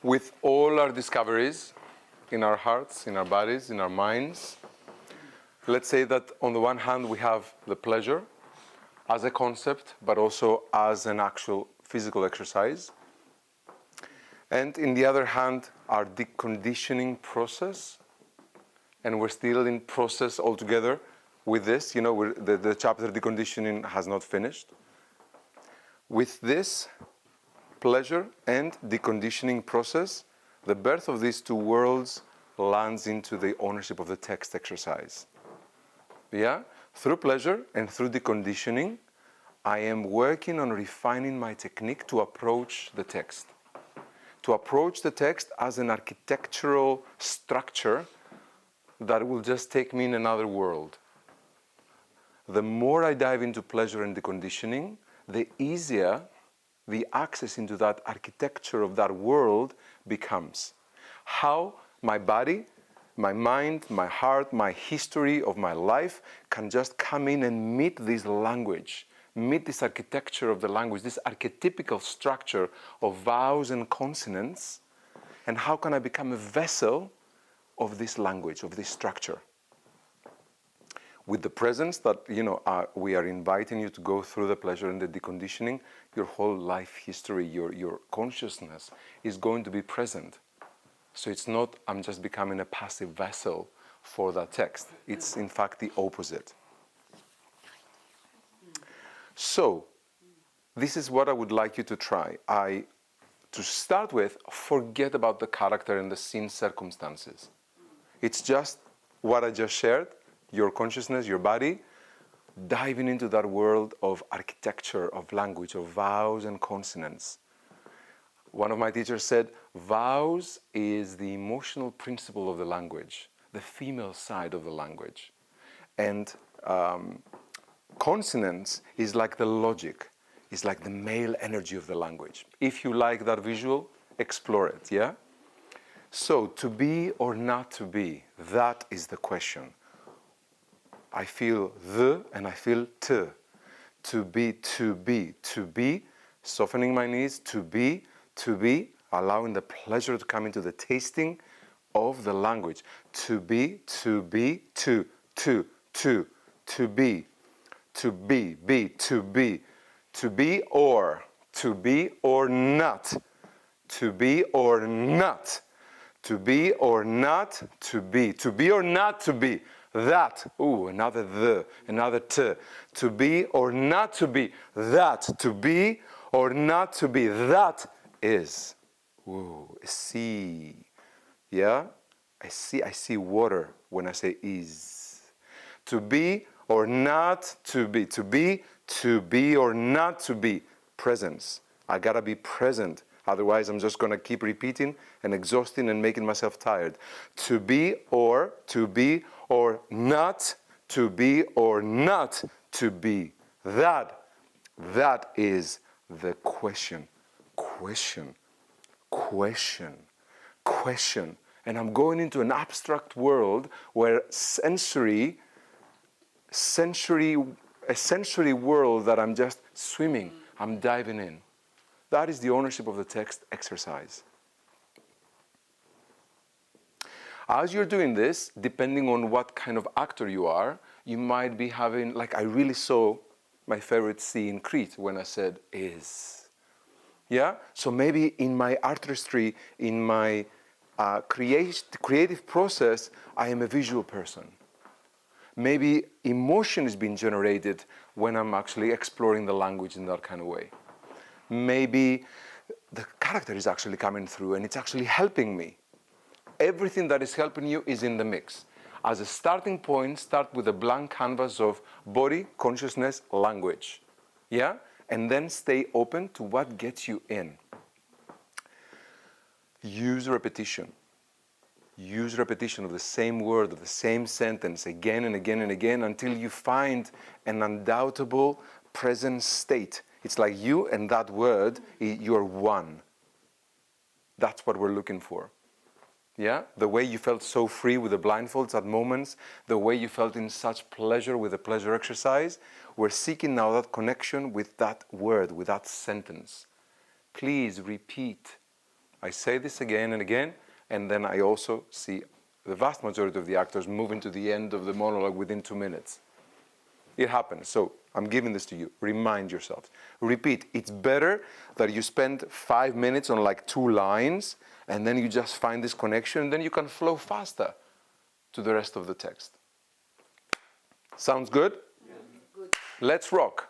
with all our discoveries in our hearts, in our bodies, in our minds. Let's say that on the one hand we have the pleasure as a concept, but also as an actual physical exercise. And in the other hand, our deconditioning process. And we're still in process altogether with this. You know, the chapter deconditioning has not finished. With this pleasure and deconditioning process, the birth of these two worlds lands into the ownership of the text exercise. Yeah? Through pleasure and through deconditioning, I am working on refining my technique to approach the text. To approach the text as an architectural structure that will just take me in another world. The more I dive into pleasure and deconditioning, the easier the access into that architecture of that world becomes. How my body, my mind, my heart, my history of my life can just come in and meet this language, meet this architecture of the language, this archetypical structure of vowels and consonants, and how can I become a vessel of this language, of this structure. With the presence that, we are inviting you to go through the pleasure and the deconditioning, your whole life history, your consciousness is going to be present. So it's not, I'm just becoming a passive vessel for that text. It's in fact the opposite. So, this is what I would like you to try. To start with, forget about the character and the scene circumstances. It's just what I just shared, your consciousness, your body, diving into that world of architecture, of language, of vowels and consonants. One of my teachers said, vowels is the emotional principle of the language, the female side of the language. And consonants is like the logic, is like the male energy of the language. If you like that visual, explore it, yeah? So, to be or not to be, that is the question. I feel the and I feel t. To be, softening my knees, to be, allowing the pleasure to come into the tasting of the language. To be, to be or not, to be or not, to be or not to be or not to be. That, another the, another t. To be or not to be, that. To be or not to be, that is. See. Yeah? I see water when I say is. To be or not to be. To be or not to be. Presence. I gotta be present. Otherwise, I'm just gonna keep repeating and exhausting and making myself tired. To be or not to be or not to be. That is the question. And I'm going into an abstract world where a sensory world that I'm just swimming, I'm diving in. That is the ownership of the text exercise. As you're doing this, depending on what kind of actor you are, you might be having, like I really saw my favorite scene in Crete when I said is. Yeah? So maybe in my artistry, in my creative process, I am a visual person. Maybe emotion is being generated when I'm actually exploring the language in that kind of way. Maybe the character is actually coming through and it's actually helping me. Everything that is helping you is in the mix. As a starting point, start with a blank canvas of body, consciousness, language. Yeah? And then stay open to what gets you in. Use repetition. Use repetition of the same word, of the same sentence again and again and again until you find an undoubtable present state. It's like you and that word, you're one. That's what we're looking for. Yeah? The way you felt so free with the blindfolds at moments, the way you felt in such pleasure with the pleasure exercise, we're seeking now that connection with that word, with that sentence. Please repeat I say this again and again, and then I also see the vast majority of the actors moving to the end of the monologue within 2 minutes. It happens. So I'm giving this to you. Remind yourselves. Repeat. It's better that you spend 5 minutes on like 2 lines, and then you just find this connection, and then you can flow faster to the rest of the text. Sounds good? Yeah. Good. Let's rock.